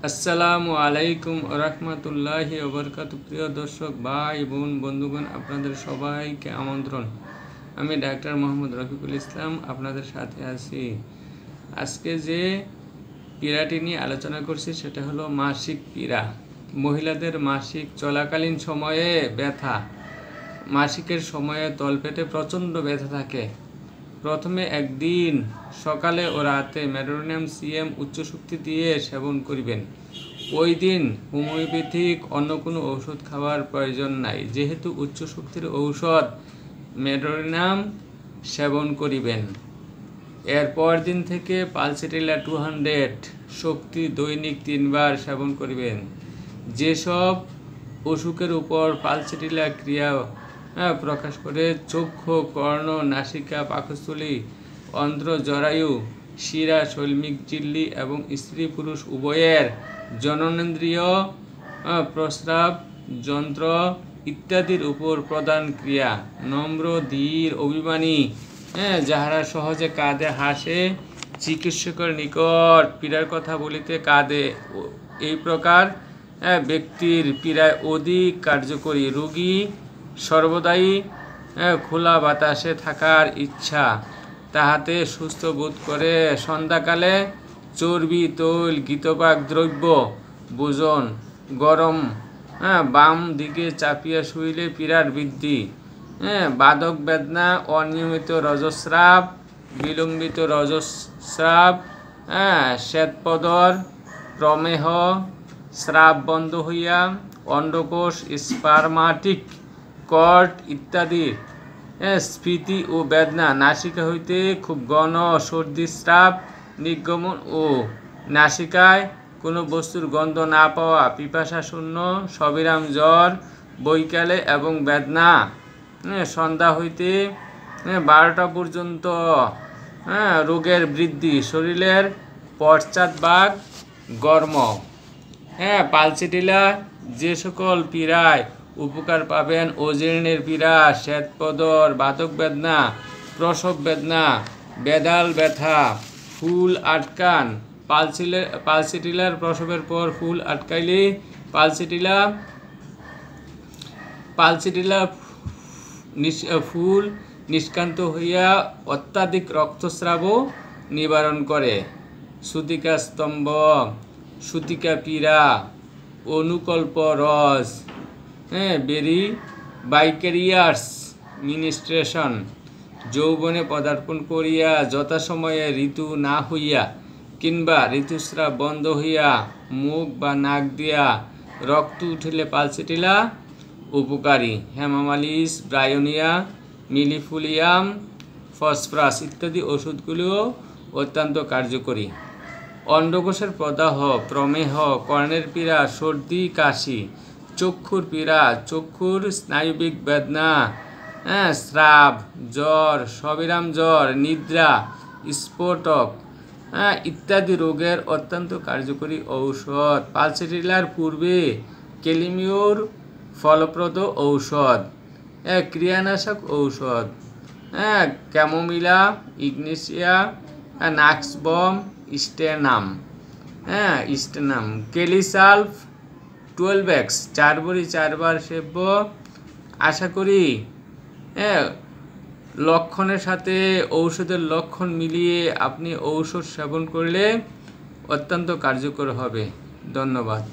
আসসালামু আলাইকুম রহমতুল্লাহি ওবরকাতুহু। প্রিয় দর্শক ভাই বোন বন্ধুগণ, আপনাদের সবাইকে আমন্ত্রণ। আমি ডাক্তার মোহাম্মদ রফিকুল ইসলাম আপনাদের সাথে আছি। আজকে যে পীড়াটি নিয়ে আলোচনা করছি সেটা হলো মাসিক পীড়া। মহিলাদের মাসিক চলাকালীন সময়ে ব্যথা, মাসিকের সময়ে তলপেটে প্রচণ্ড ব্যথা থাকে। প্রথমে একদিন সকালে ও রাতে মেডোনিয়াম সিএম উচ্চ শক্তি দিয়ে সেবন করিবেন। ওই দিন হোমিওপ্যাথিক অন্য কোনো ঔষধ খাওয়ার প্রয়োজন নাই, যেহেতু উচ্চ শক্তির ঔষধ মেডোনিয়াম সেবন করিবেন। এরপর দিন থেকে পালসিটিলা 200 শক্তি দৈনিক 3 বার সেবন করিবেন। যেসব অসুখের উপর পালসিটিলা ক্রিয়া প্রকাশ করে, চক্ষু, কর্ণ, নাসিকা, পাকস্থলী, অন্ধ্র, জরায়ু, শিরা, শৈল্মিক ঝিল্লি এবং স্ত্রী পুরুষ উভয়ের জননেন্দ্রিয়, প্রস্রাব যন্ত্র ইত্যাদির উপর প্রদান ক্রিয়া। নম্র, ধীর, অভিমানী, যাহারা সহজে কাঁদে হাসে, চিকিৎসকের নিকট পীড়ার কথা বলিতে কাঁদে, এই প্রকার ব্যক্তির পীড়ায় অধিক কার্যকরী। রোগী সর্বদাই খোলা বাতাসে থাকার ইচ্ছা, তাহাতে সুস্থ বোধ করে। সন্ধ্যাকালে চর্বি, তৈল, গীতপাক দ্রব্য ভোজন, গরম বাম দিকে চাপিয়া শুইলে পীড়ার বৃদ্ধি। বাদক বেদনা, অনিয়মিত রজস্রাব, বিলম্বিত রজস্রাব, শ্বেতপদর, প্রমেহ, স্রাব বন্ধ হইয়া, অন্ডকোষ, স্পারমাটিক কর্ড ইত্যাদি, স্ফীতি ও বেদনা, নাসিকা হইতে খুব ঘন সর্দি স্রাব নির্গমন ও নাসিকায় কোনো বস্তুর গন্ধ না পাওয়া, পিপাসা শূন্য, সবিরাম জ্বর বৈকালে এবং বেদনা সন্ধ্যা হইতে 12টা পর্যন্ত, রোগের বৃদ্ধি, শরীরের পশ্চাৎভাগ গরম। পালসিটিলা যে সকল পীড়ায় উপকার পাবেন: অজীর্ণের পীড়া, শ্বেতপদর, বাতক বেদনা, প্রসব বেদনা, বেদাল ব্যথা, ফুল আটকান। পালসিটিলার প্রসবের পর ফুল আটকাইলে পালসিটিলা ফুল নিষ্কান্ত হইয়া অত্যাধিক রক্তস্রাবও নিবারণ করে। সুতিকা স্তম্ভ, সুতিকা পীড়া, অনুকল্প রস, বাইকেরিয়াস মিনিস্ট্রেশন, যৌবনে পদার্পণ করিয়া যথাসময়ে ঋতু না হইয়া কিংবা ঋতুস্রাব বন্ধ হইয়া মুখ বা নাক দিয়া রক্ত উঠিলে পালসিটিলা উপকারী। হেমামালিস, ব্রায়োনিয়া, মিলিফুলিয়াম, ফসফরাস ইত্যাদি ওষুধগুলিও অত্যন্ত কার্যকরী। অন্ডকোষের প্রদাহ, প্রমেহ, কর্ণের পীড়া, সর্দি কাশি, চক্ষুর পীড়া, চক্ষুর স্নায়বিক বেদনা, স্রাব, জ্বর, সবিরাম জ্বর, নিদ্রা, স্ফোটক ইত্যাদি রোগের অত্যন্ত কার্যকরী ঔষধ। পালসিটিলার পূর্বে ক্যালিমিওর ফলপ্রদ ঔষধ, ক্রিয়ানাশক ঔষধ, ক্যামোমিলা, ইগনেসিয়া, নাক্সবম, স্টেনাম, কেলিসালফ 12x 4 বড়ি 4 বার সেব্য। আশা করি লক্ষণের সাথে ঔষধের লক্ষণ মিলিয়ে আপনি ঔষধ সেবন করলে অত্যন্ত কার্যকর হবে। ধন্যবাদ।